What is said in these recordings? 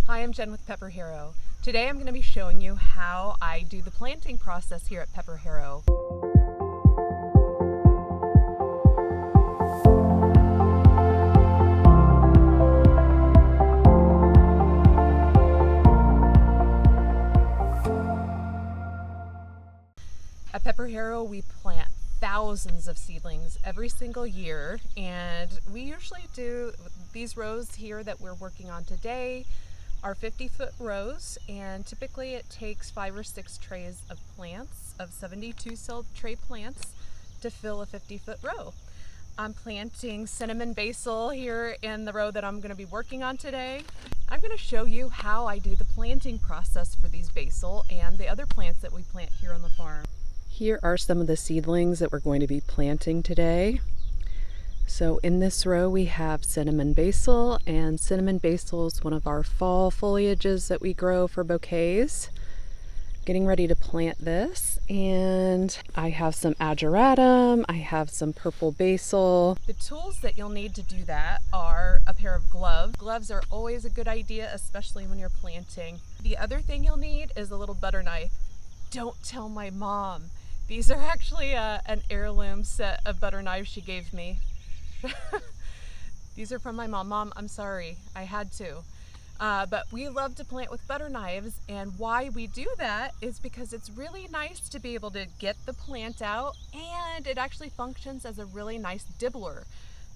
Hi, I'm Jenn with PepperHarrow. Today I'm going to be showing you how I do the planting process here at PepperHarrow. At PepperHarrow, we plant thousands of seedlings every single year, and we usually do these rows here that we're working on today are 50-foot rows, and typically it takes 5 or 6 trays of plants, of 72 cell tray plants, to fill a 50-foot row. I'm planting cinnamon basil here in the row that I'm going to be working on today. I'm going to show you how I do the planting process for these basil and the other plants that we plant here on the farm. Here are some of the seedlings that we're going to be planting today. So in this row we have cinnamon basil, and cinnamon basil is one of our fall foliages that we grow for bouquets. Getting ready to plant this, and I have some ageratum, I have some purple basil. The tools that you'll need to do that are a pair of gloves. Gloves are always a good idea, especially when you're planting. The other thing you'll need is a little butter knife. Don't tell my mom. These are actually an heirloom set of butter knives she gave me. These are from my mom. Mom, I'm sorry, I had to. But we love to plant with butter knives, and why we do that is because it's really nice to be able to get the plant out, and it actually functions as a really nice dibbler.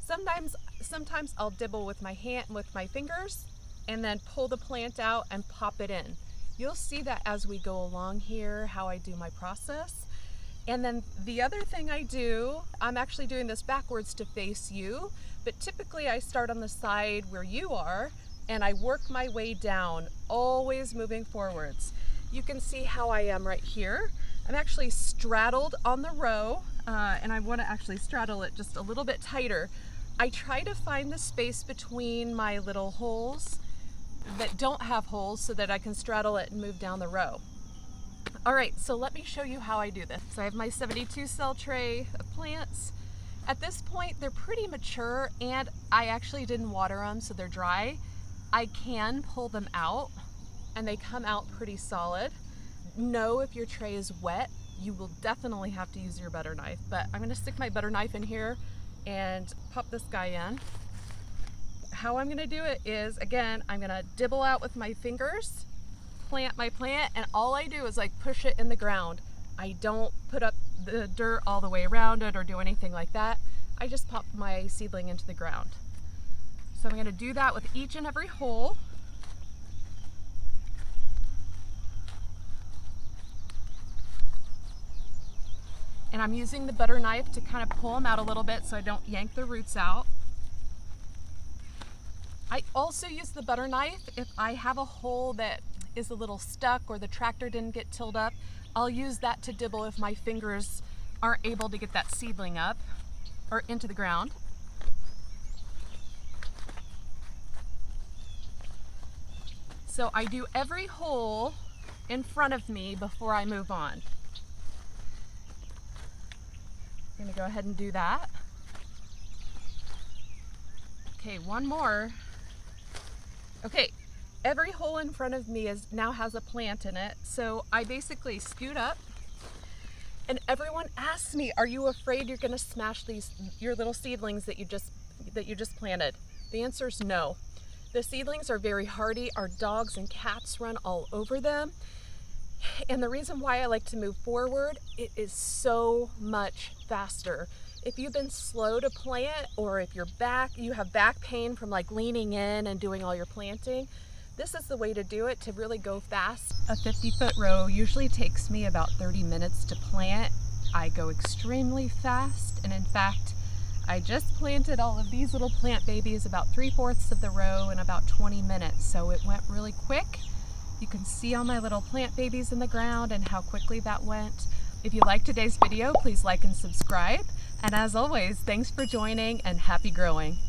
Sometimes I'll dibble with my hand, with my fingers, and then pull the plant out and pop it in. You'll see that as we go along here, how I do my process. And then the other thing I do, I'm actually doing this backwards to face you, but typically I start on the side where you are and I work my way down, always moving forwards. You can see how I am right here. I'm actually straddled on the row, and I want to actually straddle it just a little bit tighter. I try to find the space between my little holes that don't have holes so that I can straddle it and move down the row. All right, so let me show you how I do this. So I have my 72 cell tray of plants. At this point, they're pretty mature, and I actually didn't water them, so they're dry. I can pull them out, and they come out pretty solid. Know if your tray is wet, you will definitely have to use your butter knife, but I'm gonna stick my butter knife in here and pop this guy in. How I'm gonna do it is, again, I'm gonna dibble out with my fingers, plant my plant, and all I do is like push it in the ground. I don't put up the dirt all the way around it or do anything like that. I just pop my seedling into the ground. So I'm going to do that with each and every hole. And I'm using the butter knife to kind of pull them out a little bit so I don't yank the roots out. I also use the butter knife if I have a hole that is a little stuck or the tractor didn't get tilled up. I'll use that to dibble if my fingers aren't able to get that seedling up or into the ground. So I do every hole in front of me before I move on. I'm gonna go ahead and do that. Okay, one more. Okay. Every hole in front of me now has a plant in it, so I basically scoot up, and everyone asks me, are you afraid you're gonna smash your little seedlings that you just planted? The answer is no. The seedlings are very hardy. Our dogs and cats run all over them, and the reason why I like to move forward, it is so much faster. If you've been slow to plant, or if you have back pain from like leaning in and doing all your planting, this is the way to do it, to really go fast. A 50-foot row usually takes me about 30 minutes to plant. I go extremely fast, and in fact, I just planted all of these little plant babies about 3/4 of the row in about 20 minutes, so it went really quick. You can see all my little plant babies in the ground and how quickly that went. If you liked today's video, please like and subscribe. And as always, thanks for joining, and happy growing.